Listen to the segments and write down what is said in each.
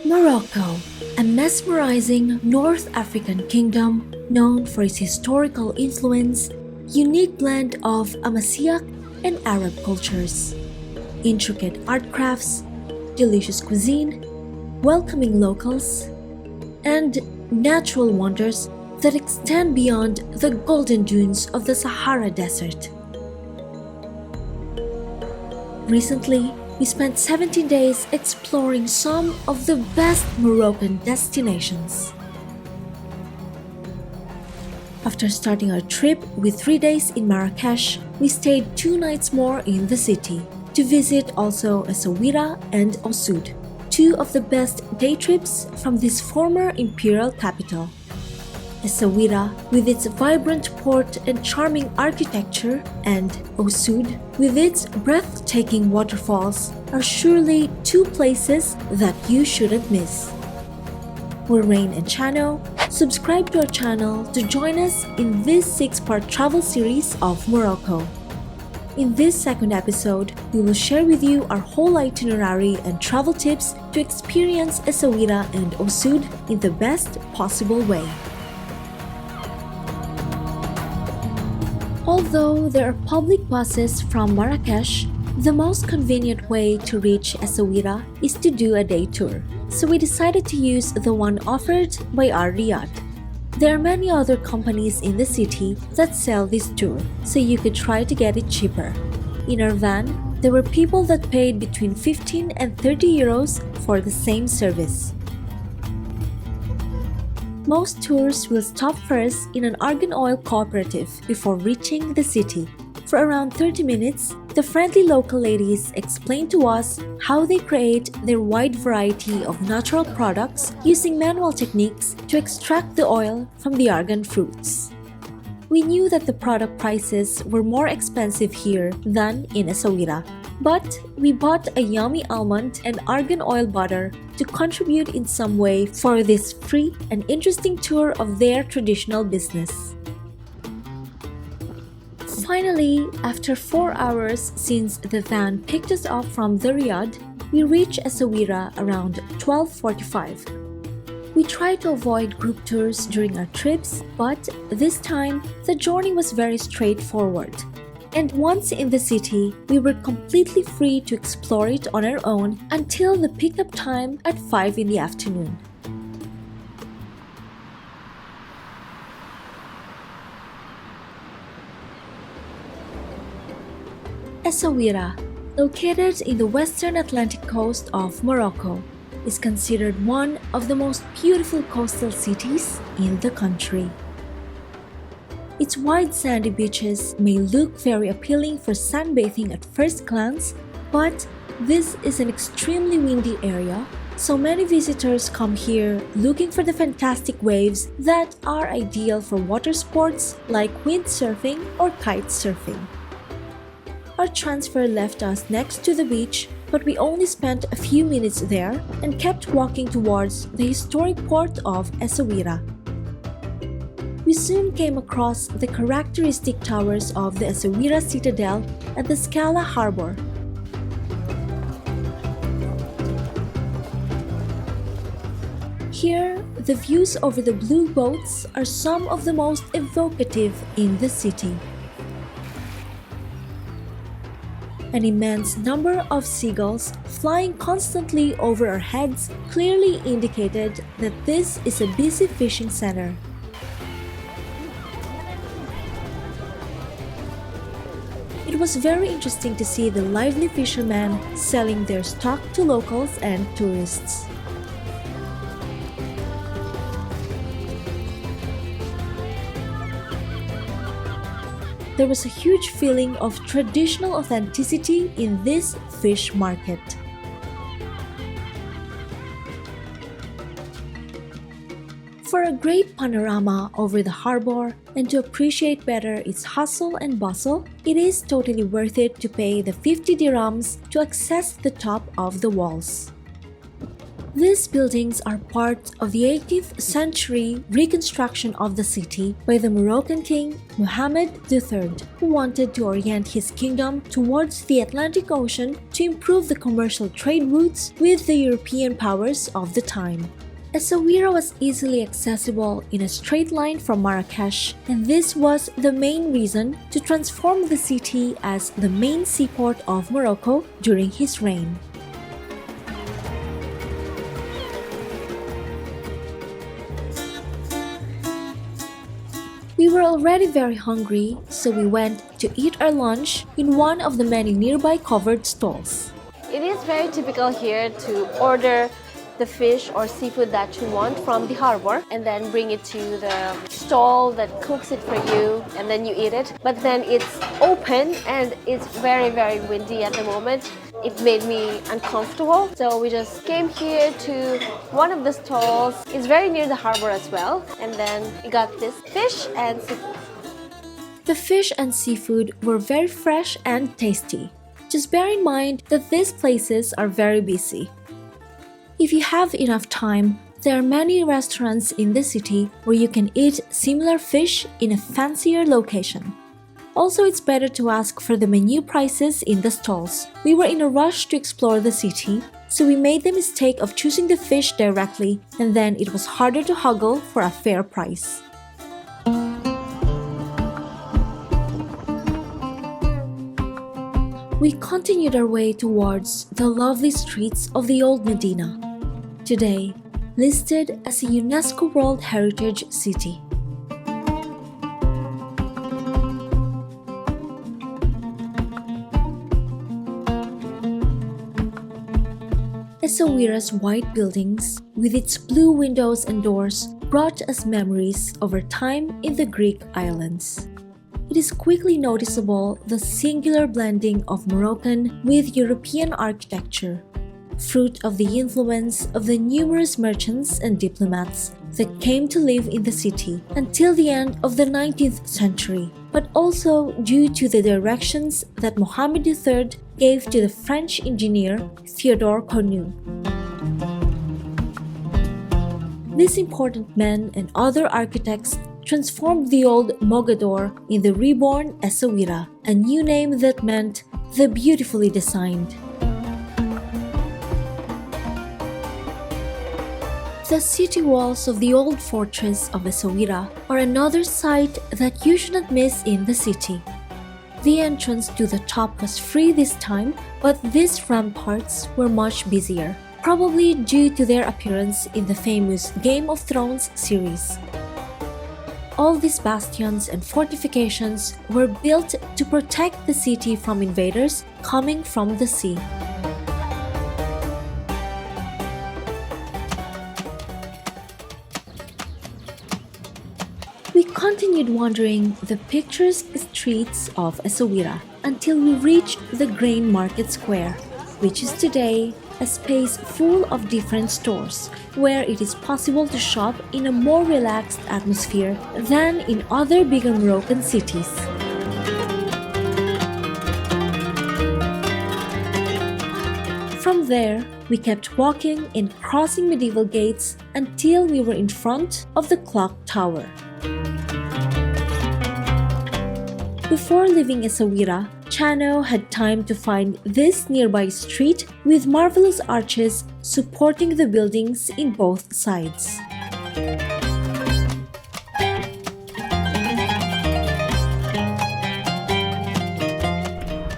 Morocco, a mesmerizing North African kingdom known for its historical influence, unique blend of Amazigh and Arab cultures, intricate art crafts, delicious cuisine, welcoming locals, and natural wonders that extend beyond the golden dunes of the Sahara Desert. Recently, we spent 17 days exploring some of the best Moroccan destinations. After starting our trip with 3 days in Marrakech, we stayed 2 nights more in the city to visit also Essaouira and Ouzoud, 2 of the best day trips from this former imperial capital. Essaouira, with its vibrant port and charming architecture, and Ouzoud, with its breathtaking waterfalls, are surely 2 places that you shouldn't miss. We're Rain and Chano. Subscribe to our channel to join us in this 6-part travel series of Morocco. In this second episode, we will share with you our whole itinerary and travel tips to experience Essaouira and Ouzoud in the best possible way. Although there are public buses from Marrakech, the most convenient way to reach Essaouira is to do a day tour, so we decided to use the one offered by Al Riyadh. There are many other companies in the city that sell this tour, so you could try to get it cheaper. In our van, there were people that paid between 15 and 30 euros for the same service. Most tours will stop first in an argan oil cooperative before reaching the city. For around 30 minutes, the friendly local ladies explain to us how they create their wide variety of natural products using manual techniques to extract the oil from the argan fruits. We knew that the product prices were more expensive here than in Essaouira, but we bought a yummy almond and argan oil butter to contribute in some way for this free and interesting tour of their traditional business. Finally, after 4 hours since the van picked us up from the Riyadh, we reached Essaouira around 12:45. We tried to avoid group tours during our trips, but this time the journey was very straightforward. And once in the city, we were completely free to explore it on our own until the pickup time at 5 in the afternoon. Essaouira, located in the western Atlantic coast of Morocco, is considered one of the most beautiful coastal cities in the country. Its wide sandy beaches may look very appealing for sunbathing at first glance, but this is an extremely windy area, so many visitors come here looking for the fantastic waves that are ideal for water sports like windsurfing or kite surfing. Our transfer left us next to the beach, but we only spent a few minutes there and kept walking towards the historic port of Essaouira. We soon came across the characteristic towers of the Essaouira citadel at the Sqala harbor. Here, the views over the blue boats are some of the most evocative in the city. An immense number of seagulls flying constantly over our heads clearly indicated that this is a busy fishing center. It was very interesting to see the lively fishermen selling their stock to locals and tourists. There was a huge feeling of traditional authenticity in this fish market. For a great panorama over the harbor and to appreciate better its hustle and bustle, it is totally worth it to pay the 50 dirhams to access the top of the walls. These buildings are part of the 18th century reconstruction of the city by the Moroccan king Mohammed III, who wanted to orient his kingdom towards the Atlantic Ocean to improve the commercial trade routes with the European powers of the time. Essaouira was easily accessible in a straight line from Marrakech, and this was the main reason to transform the city as the main seaport of Morocco during his reign. We were already very hungry, so we went to eat our lunch in one of the many nearby covered stalls. It is very typical here to order the fish or seafood that you want from the harbor and then bring it to the stall that cooks it for you and then you eat it. But then it's open and it's very windy at the moment. It made me uncomfortable. So we just came here to one of the stalls. It's very near the harbor as well. And then we got this fish and seafood. The fish and seafood were very fresh and tasty. Just bear in mind that these places are very busy. If you have enough time, there are many restaurants in the city where you can eat similar fish in a fancier location. Also, it's better to ask for the menu prices in the stalls. We were in a rush to explore the city, so we made the mistake of choosing the fish directly, and then it was harder to haggle for a fair price. We continued our way towards the lovely streets of the old Medina, today listed as a UNESCO World Heritage City. Essaouira's white buildings, with its blue windows and doors, brought us memories of our time in the Greek islands. It is quickly noticeable the singular blending of Moroccan with European architecture, fruit of the influence of the numerous merchants and diplomats that came to live in the city until the end of the 19th century, but also due to the directions that Mohammed III gave to the French engineer Theodore Cornu. These important men and other architects transformed the old Mogador in the reborn Essaouira, a new name that meant the beautifully designed. The city walls of the old fortress of Essaouira are another sight that you should not miss in the city. The entrance to the top was free this time, but these ramparts were much busier, probably due to their appearance in the famous Game of Thrones series. All these bastions and fortifications were built to protect the city from invaders coming from the sea. We continued wandering the picturesque streets of Essaouira until we reached the grain market square, which is today a space full of different stores, where it is possible to shop in a more relaxed atmosphere than in other bigger Moroccan cities. From there, we kept walking and crossing medieval gates until we were in front of the clock tower. Before leaving Essaouira, Chano had time to find this nearby street with marvelous arches supporting the buildings in both sides.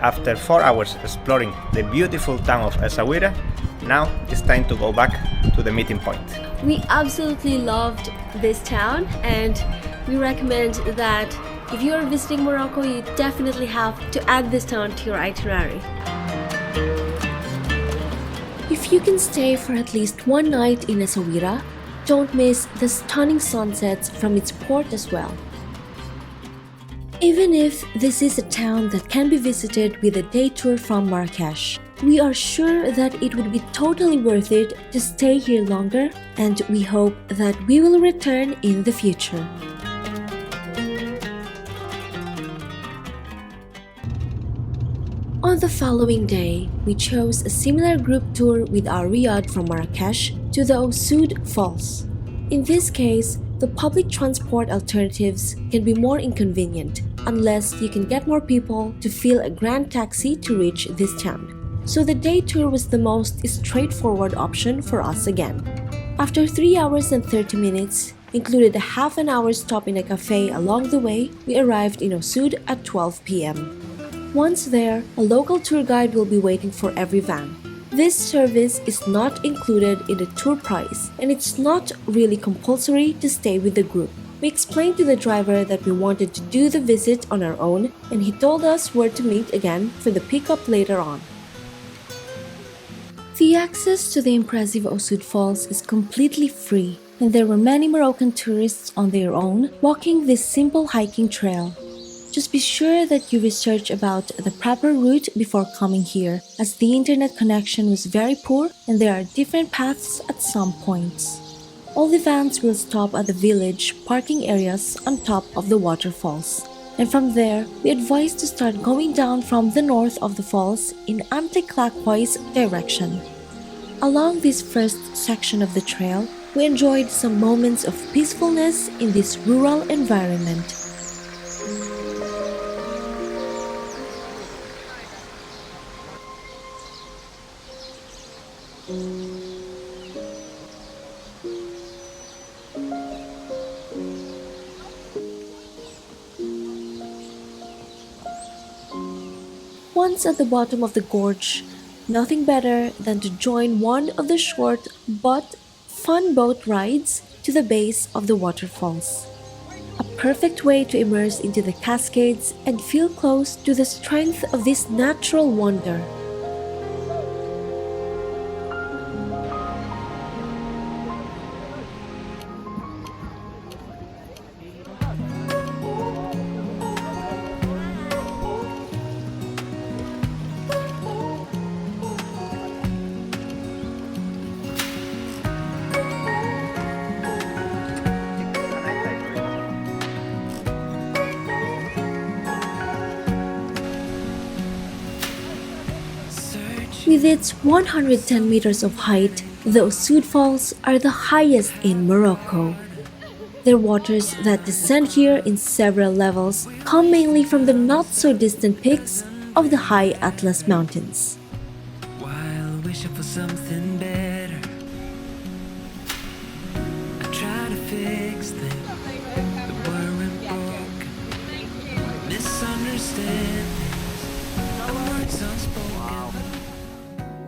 After 4 hours exploring the beautiful town of Essaouira, now it's time to go back to the meeting point. We absolutely loved this town and we recommend that if you are visiting Morocco, you definitely have to add this town to your itinerary. If you can stay for at least one night in Essaouira, don't miss the stunning sunsets from its port as well. Even if this is a town that can be visited with a day tour from Marrakech, we are sure that it would be totally worth it to stay here longer, and we hope that we will return in the future. On the following day, we chose a similar group tour with our Riyadh from Marrakech to the Ouzoud Falls. In this case, the public transport alternatives can be more inconvenient unless you can get more people to fill a grand taxi to reach this town. So the day tour was the most straightforward option for us again. After 3 hours and 30 minutes, included a half an hour stop in a cafe along the way, we arrived in Ouzoud at 12 p.m. Once there, a local tour guide will be waiting for every van. This service is not included in the tour price, and it's not really compulsory to stay with the group. We explained to the driver that we wanted to do the visit on our own, and he told us where to meet again for the pickup later on. The access to the impressive Ouzoud Falls is completely free, and there were many Moroccan tourists on their own walking this simple hiking trail. Just be sure that you research about the proper route before coming here, as the internet connection was very poor and there are different paths at some points. All the vans will stop at the village parking areas on top of the waterfalls. And from there, we advise to start going down from the north of the falls in anti-clockwise direction. Along this first section of the trail, we enjoyed some moments of peacefulness in this rural environment. Once at the bottom of the gorge, nothing better than to join one of the short but fun boat rides to the base of the waterfalls. A perfect way to immerse into the cascades and feel close to the strength of this natural wonder. With its 110 meters of height, the Ouzoud Falls are the highest in Morocco. Their waters that descend here in several levels come mainly from the not-so-distant peaks of the high Atlas Mountains. While wishing for something better, I try to fix things that weren't broken, misunderstandings and words unspoken.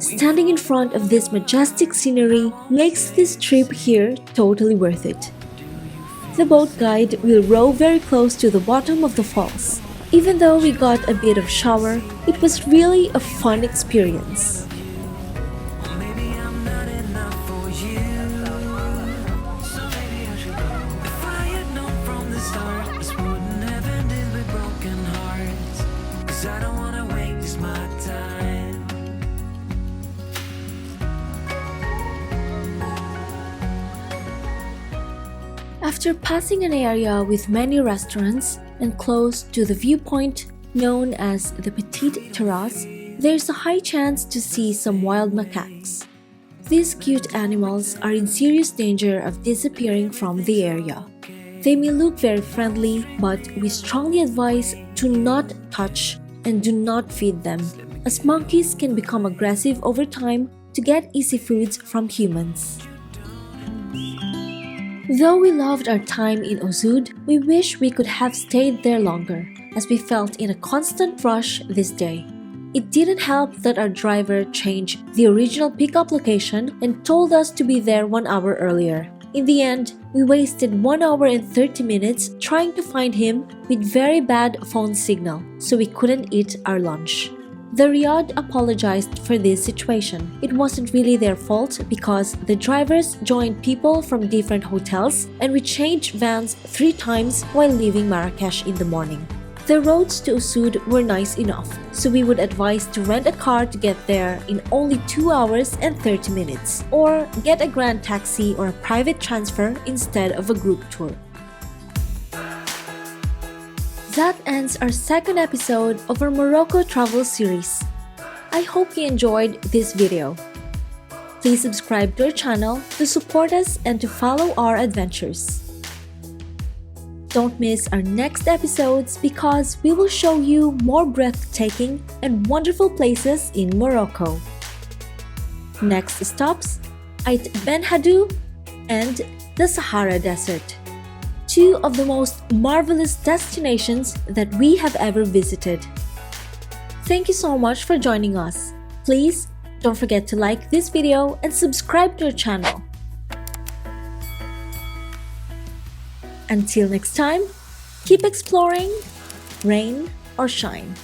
Standing in front of this majestic scenery makes this trip here totally worth it. The boat guide will row very close to the bottom of the falls. Even though we got a bit of shower, it was really a fun experience. Maybe I'm not enough for you, so maybe I should go. If I had known from the start, this wouldn't have ended with broken hearts, 'cause I don't wanna waste my time. After passing an area with many restaurants and close to the viewpoint known as the Petite Terrasse, there's a high chance to see some wild macaques. These cute animals are in serious danger of disappearing from the area. They may look very friendly, but we strongly advise to not touch and do not feed them, as monkeys can become aggressive over time to get easy foods from humans. Though we loved our time in Ouzoud, we wish we could have stayed there longer, as we felt in a constant rush this day. It didn't help that our driver changed the original pickup location and told us to be there 1 hour earlier. In the end, we wasted 1 hour and 30 minutes trying to find him with very bad phone signal, so we couldn't eat our lunch. The Riyadh apologized for this situation. It wasn't really their fault because the drivers joined people from different hotels and we changed vans 3 times while leaving Marrakech in the morning. The roads to Ouzoud were nice enough, so we would advise to rent a car to get there in only 2 hours and 30 minutes, or get a grand taxi or a private transfer instead of a group tour. that ends our second episode of our Morocco travel series. I hope you enjoyed this video. Please subscribe to our channel to support us and to follow our adventures. Don't miss our next episodes because we will show you more breathtaking and wonderful places in Morocco. Next stops, Ait Ben Haddou and the Sahara Desert, two of the most marvelous destinations that we have ever visited. Thank you so much for joining us. Please don't forget to like this video and subscribe to our channel. Until next time, keep exploring, rain or shine.